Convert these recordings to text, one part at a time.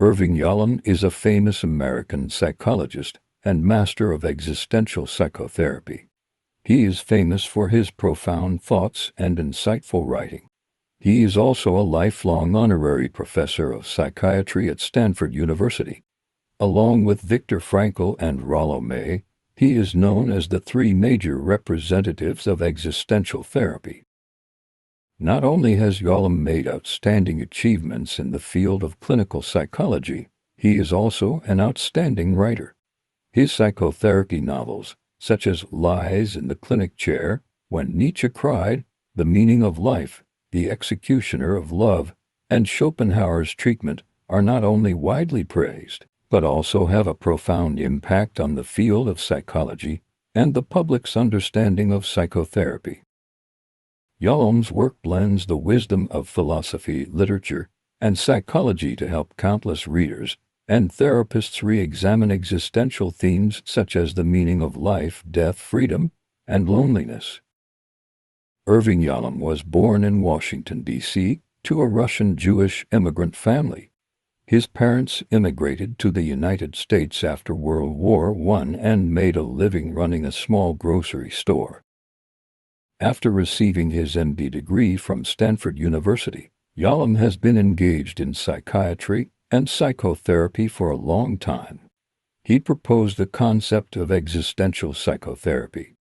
Irvin Yalom is a famous American psychologist and master of existential psychotherapy. He is famous for his profound thoughts and insightful writing. He is also a lifelong honorary professor of psychiatry at Stanford University. Along with Viktor Frankl and Rollo May, he is known as the three major representatives of existential therapy. Not only has Yalom made outstanding achievements in the field of clinical psychology, he is also an outstanding writer. His psychotherapy novels, such as Lies in the Clinic Chair, When Nietzsche Cried, The Meaning of Life, The Executioner of Love, and Schopenhauer's Treatment, are not only widely praised, but also have a profound impact on the field of psychology and the public's understanding of psychotherapy. Yalom's work blends the wisdom of philosophy, literature, and psychology to help countless readers and therapists re-examine existential themes such as the meaning of life, death, freedom, and loneliness. Irvin Yalom was born in Washington, D.C., to a Russian Jewish immigrant family. His parents immigrated to the United States after World War I and made a living running a small grocery store. After receiving his MD degree from Stanford University, Yalom has been engaged in psychiatry and psychotherapy for a long time. He proposed the concept of existential psychotherapy,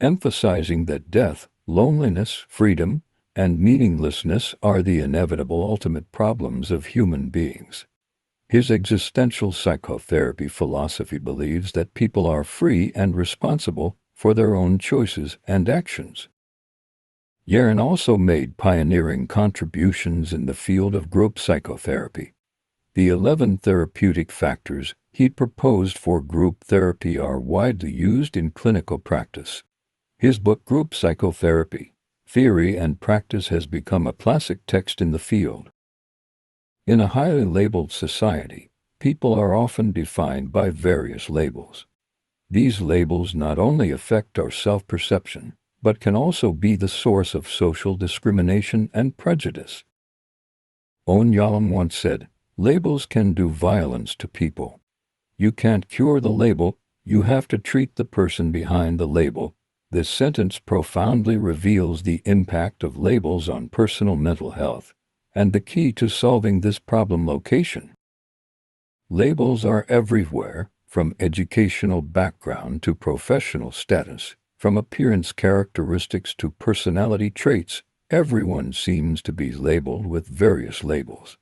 emphasizing that death, loneliness, freedom, and meaninglessness are the inevitable ultimate problems of human beings. His existential psychotherapy philosophy believes that people are free and responsible for their own choices and actions. Yalom also made pioneering contributions in the field of group psychotherapy. The 11 therapeutic factors he proposed for group therapy are widely used in clinical practice. His book Group Psychotherapy, Theory and Practice has become a classic text in the field. In a highly labeled society, people are often defined by various labels. These labels not only affect our self-perception, but can also be the source of social discrimination and prejudice. Yalom once said, "Labels can do violence to people. You can't cure the label, you have to treat the person behind the label." This sentence profoundly reveals the impact of labels on personal mental health and the key to solving this problem: location. Labels are everywhere, from educational background to professional status, from appearance characteristics to personality traits. Everyone seems to be labeled with various labels.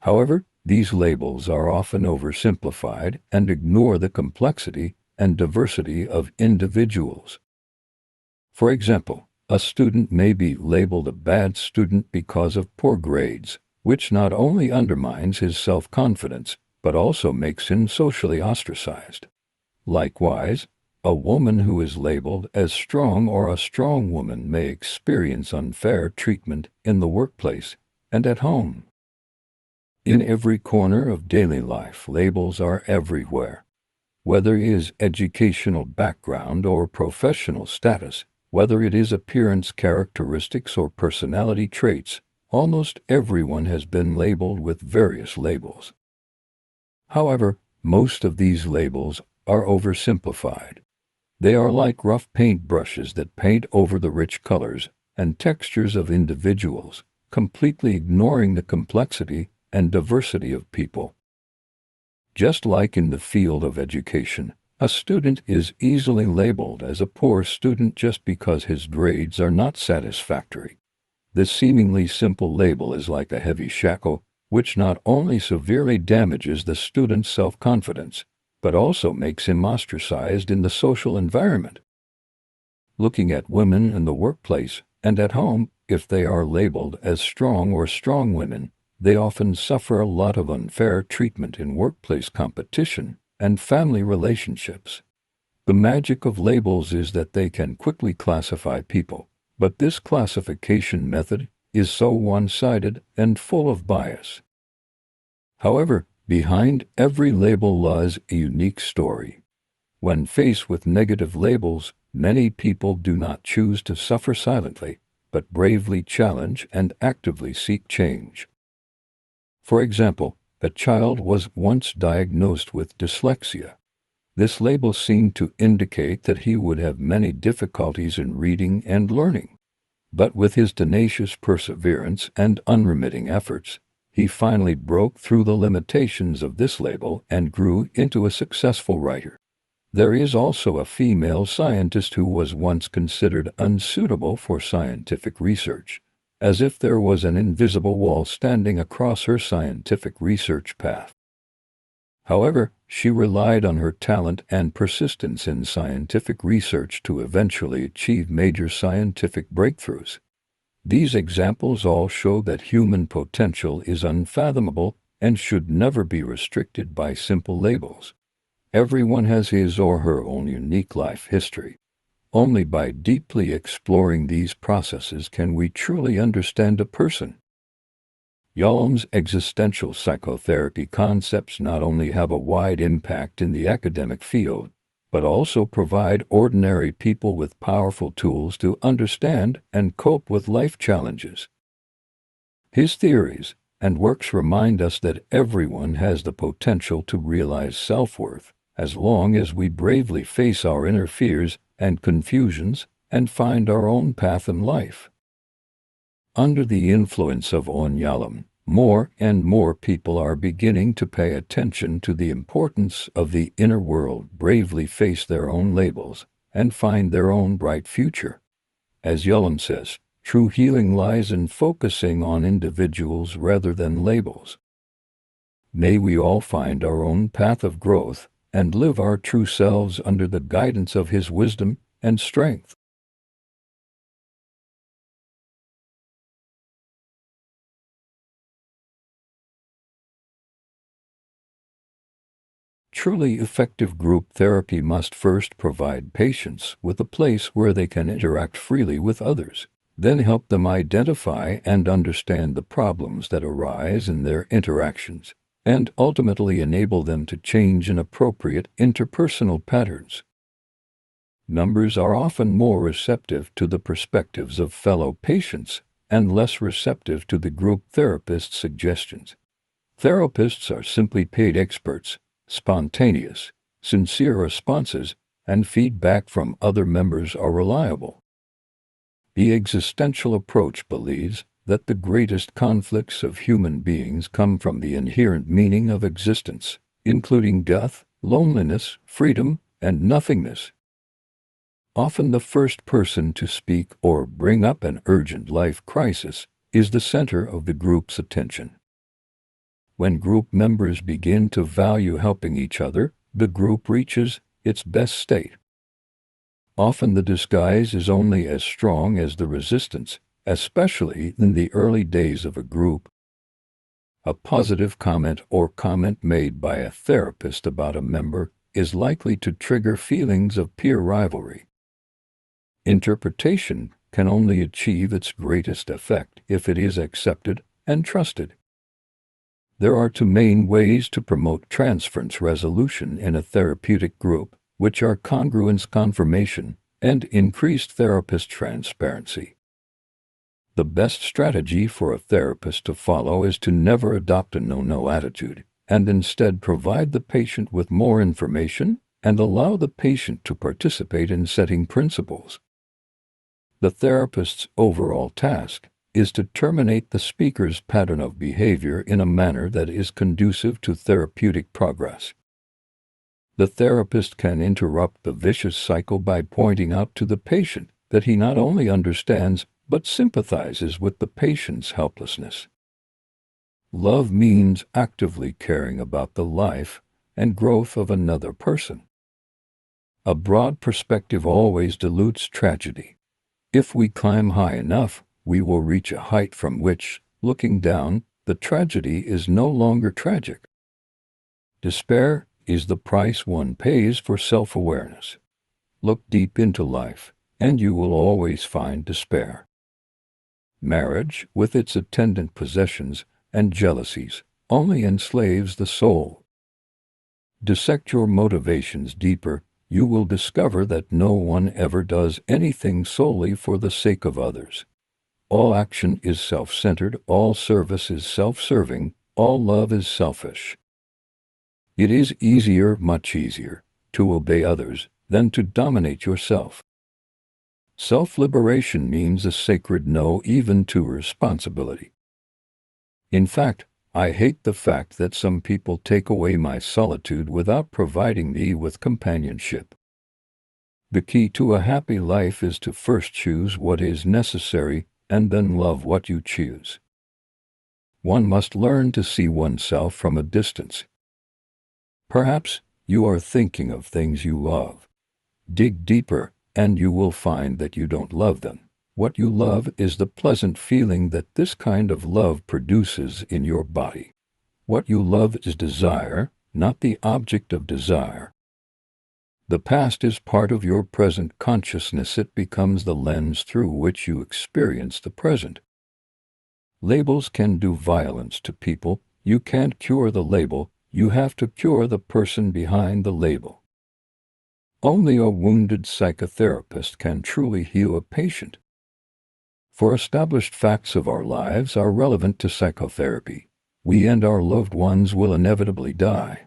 However, these labels are often oversimplified and ignore the complexity and diversity of individuals. For example, a student may be labeled a bad student because of poor grades, which not only undermines his self-confidence, but also makes him socially ostracized. Likewise, a woman who is labeled as strong or a strong woman may experience unfair treatment in the workplace and at home. In every corner of daily life, labels are everywhere. Whether it is educational background or professional status, whether it is appearance characteristics or personality traits, almost everyone has been labeled with various labels. However, most of these labels are oversimplified. They are like rough paint brushes that paint over the rich colors and textures of individuals, completely ignoring the complexity and diversity of people. Just like in the field of education, a student is easily labeled as a poor student just because his grades are not satisfactory. This seemingly simple label is like a heavy shackle, which not only severely damages the student's self-confidence, but also makes him ostracized in the social environment. Looking at women in the workplace and at home, if they are labeled as strong or strong women, they often suffer a lot of unfair treatment in workplace competition and family relationships. The magic of labels is that they can quickly classify people, but this classification method is so one-sided and full of bias. However, behind every label lies a unique story. When faced with negative labels, many people do not choose to suffer silently, but bravely challenge and actively seek change. For example, A child was once diagnosed with dyslexia. This label seemed to indicate that he would have many difficulties in reading and learning. But with his tenacious perseverance and unremitting efforts, he finally broke through the limitations of this label and grew into a successful writer. There is also a female scientist who was once considered unsuitable for scientific research, as if there was an invisible wall standing across her scientific research path. However, she relied on her talent and persistence in scientific research to eventually achieve major scientific breakthroughs. These examples all show that human potential is unfathomable and should never be restricted by simple labels. Everyone has his or her own unique life history. Only by deeply exploring these processes can we truly understand a person. Yalom's existential psychotherapy concepts not only have a wide impact in the academic field, but also provide ordinary people with powerful tools to understand and cope with life challenges. His theories and works remind us that everyone has the potential to realize self-worth, as long as we bravely face our inner fears and confusions and find our own path in life. Under the influence of Irvin Yalom, more and more people are beginning to pay attention to the importance of the inner world, bravely face their own labels, and find their own bright future. As Yalom says, true healing lies in focusing on individuals rather than labels. May we all find our own path of growth and live our true selves under the guidance of his wisdom and strength. Truly effective group therapy must first provide patients with a place where they can interact freely with others, then help them identify and understand the problems that arise in their interactions, and ultimately enable them to change in appropriate interpersonal patterns. Numbers are often more receptive to the perspectives of fellow patients and less receptive to the group therapist's suggestions. Therapists are simply paid experts. Spontaneous, sincere responses and feedback from other members are reliable. The existential approach believes that the greatest conflicts of human beings come from the inherent meaning of existence, including death, loneliness, freedom, and nothingness. Often the first person to speak or bring up an urgent life crisis is the center of the group's attention. When group members begin to value helping each other, the group reaches its best state. Often the disguise is only as strong as the resistance, especially in the early days of a group. A positive comment or comment made by a therapist about a member is likely to trigger feelings of peer rivalry. Interpretation can only achieve its greatest effect if it is accepted and trusted. There are two main ways to promote transference resolution in a therapeutic group, which are congruence confirmation and increased therapist transparency. The best strategy for a therapist to follow is to never adopt a no-no attitude, and instead provide the patient with more information and allow the patient to participate in setting principles. The therapist's overall task is to terminate the speaker's pattern of behavior in a manner that is conducive to therapeutic progress. The therapist can interrupt the vicious cycle by pointing out to the patient that he not only understands but sympathizes with the patient's helplessness. Love means actively caring about the life and growth of another person. A broad perspective always dilutes tragedy. If we climb high enough, we will reach a height from which, looking down, the tragedy is no longer tragic. Despair is the price one pays for self-awareness. Look deep into life, and you will always find despair. Marriage, with its attendant possessions and jealousies, only enslaves the soul. Dissect your motivations deeper, you will discover that no one ever does anything solely for the sake of others. All action is self-centered, all service is self-serving, all love is selfish. It is easier, much easier, to obey others than to dominate yourself. Self-liberation means a sacred no even to responsibility. In fact, I hate the fact that some people take away my solitude without providing me with companionship. The key to a happy life is to first choose what is necessary and then love what you choose. One must learn to see oneself from a distance. Perhaps you are thinking of things you love. Dig deeper, and you will find that you don't love them. What you love is the pleasant feeling that this kind of love produces in your body. What you love is desire, not the object of desire. The past is part of your present consciousness. It becomes the lens through which you experience the present. Labels can do violence to people. You can't cure the label. You have to cure the person behind the label. Only a wounded psychotherapist can truly heal a patient. For established facts of our lives are relevant to psychotherapy. We and our loved ones will inevitably die.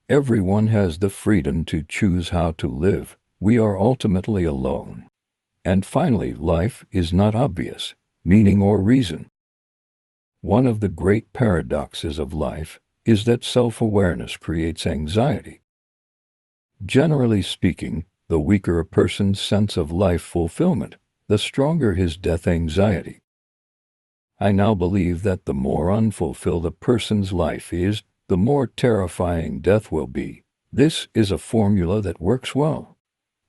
Everyone has the freedom to choose how to live. We are ultimately alone. And finally, life is not obvious, meaning or reason. One of the great paradoxes of life is that self-awareness creates anxiety. Generally speaking, the weaker a person's sense of life fulfillment, the stronger his death anxiety. I now believe that the more unfulfilled a person's life is, the more terrifying death will be. This is a formula that works well.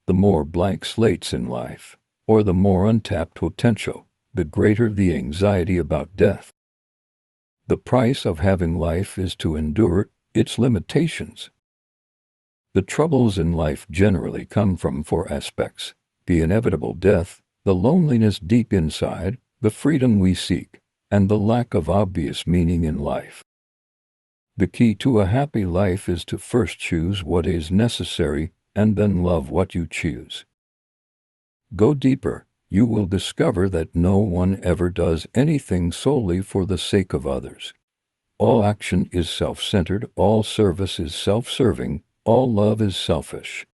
The more blank slates in life, or the more untapped potential, the greater the anxiety about death. The price of having life is to endure its limitations. The troubles in life generally come from four aspects: the inevitable death, the loneliness deep inside, the freedom we seek, and the lack of obvious meaning in life. The key to a happy life is to first choose what is necessary and then love what you choose. Go deeper. You will discover that no one ever does anything solely for the sake of others. All action is self-centered, all service is self-serving, all love is selfish.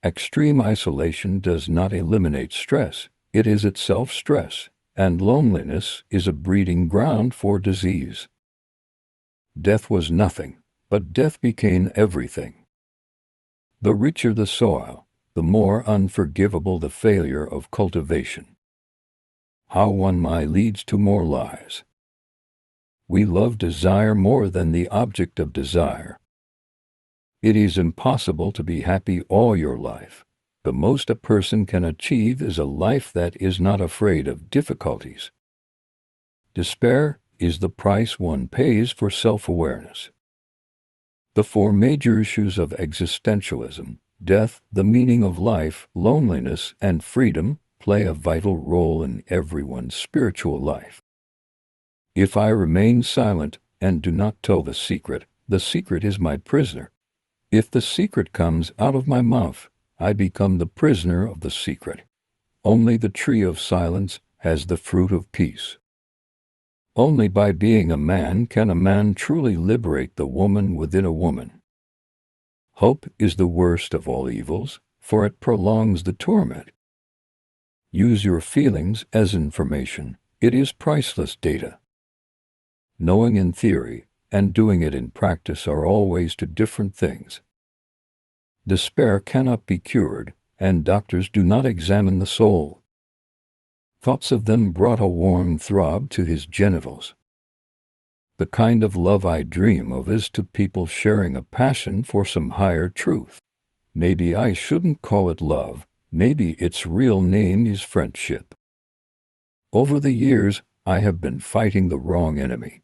Extreme isolation does not eliminate stress, it is itself stress, and loneliness is a breeding ground for disease. Death was nothing, but death became everything. The richer the soil, the more unforgivable the failure of cultivation. How one lie leads to more lies. We love desire more than the object of desire. It is impossible to be happy all your life. The most a person can achieve is a life that is not afraid of difficulties. Despair is the price one pays for self-awareness. The four major issues of existentialism, death, the meaning of life, loneliness, and freedom, play a vital role in everyone's spiritual life. If I remain silent and do not tell the secret is my prisoner. If the secret comes out of my mouth, I become the prisoner of the secret. Only the tree of silence has the fruit of peace. Only by being a man can a man truly liberate the woman within a woman. Hope is the worst of all evils, for it prolongs the torment. Use your feelings as information. It is priceless data. Knowing in theory and doing it in practice are always two different things. Despair cannot be cured, and doctors do not examine the soul. Thoughts of them brought a warm throb to his genitals. The kind of love I dream of is to people sharing a passion for some higher truth. Maybe I shouldn't call it love, maybe its real name is friendship. Over the years, I have been fighting the wrong enemy.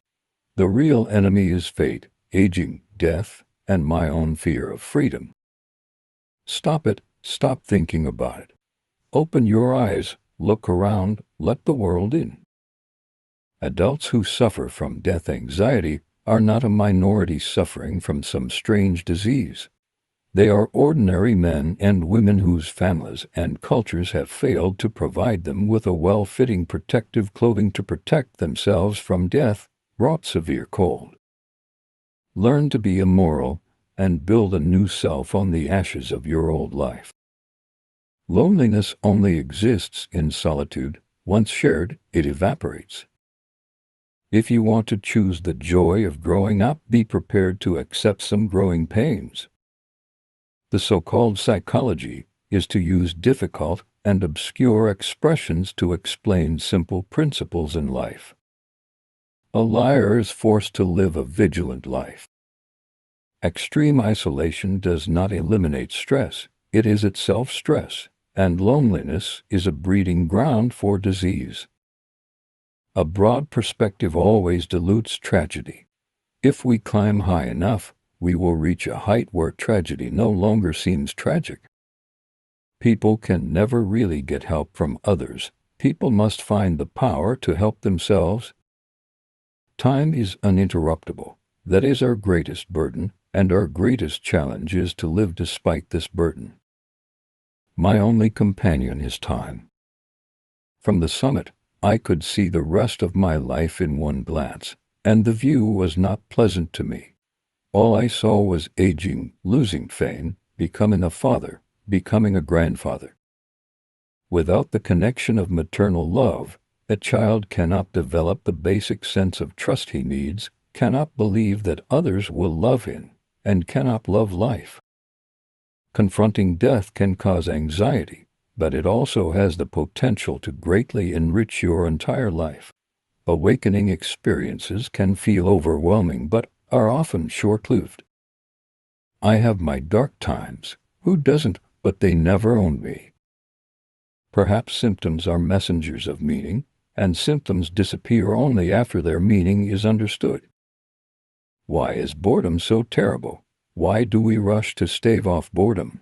The real enemy is fate, aging, death, and my own fear of freedom. Stop it, stop thinking about it. Open your eyes, look around, let the world in. Adults who suffer from death anxiety are not a minority suffering from some strange disease. They are ordinary men and women whose families and cultures have failed to provide them with a well-fitting protective clothing to protect themselves from death. brought severe cold. Learn to be immoral and build a new self on the ashes of your old life. Loneliness only exists in solitude. Once shared, it evaporates. If you want to choose the joy of growing up, be prepared to accept some growing pains. The so-called psychology is to use difficult and obscure expressions to explain simple principles in life. A liar is forced to live a vigilant life. Extreme isolation does not eliminate stress, it is itself stress, and loneliness is a breeding ground for disease. A broad perspective always dilutes tragedy. If we climb high enough, we will reach a height where tragedy no longer seems tragic. People can never really get help from others. People must find the power to help themselves. Time is uninterruptible. That is our greatest burden, and our greatest challenge is to live despite this burden. My only companion is time. From the summit, I could see the rest of my life in one glance, and the view was not pleasant to me. All I saw was aging, losing fame, becoming a father, becoming a grandfather. Without the connection of maternal love, a child cannot develop the basic sense of trust he needs, cannot believe that others will love him, and cannot love life. Confronting death can cause anxiety, but it also has the potential to greatly enrich your entire life. Awakening experiences can feel overwhelming but are often short-lived. I have my dark times. Who doesn't? But they never own me. Perhaps symptoms are messengers of meaning, and symptoms disappear only after their meaning is understood. Why is boredom so terrible? Why do we rush to stave off boredom?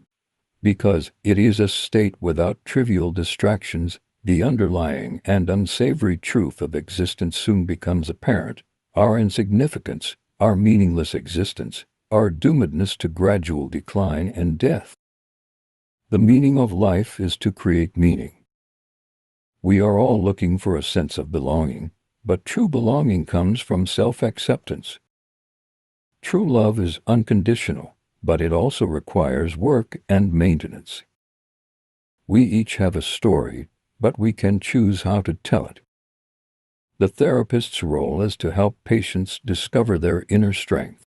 Because it is a state without trivial distractions. The underlying and unsavory truth of existence soon becomes apparent. Our insignificance, our meaningless existence, our doomedness to gradual decline and death. The meaning of life is to create meaning. We are all looking for a sense of belonging, but true belonging comes from self-acceptance. True love is unconditional, but it also requires work and maintenance. We each have a story, but we can choose how to tell it. The therapist's role is to help patients discover their inner strength.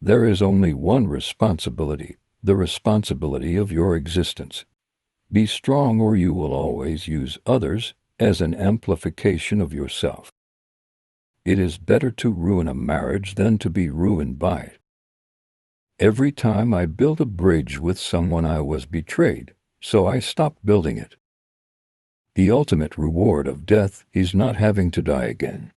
There is only one responsibility, the responsibility of your existence. Be strong, or you will always use others as an amplification of yourself. It is better to ruin a marriage than to be ruined by it. Every time I built a bridge with someone, I was betrayed, so I stopped building it. The ultimate reward of death is not having to die again.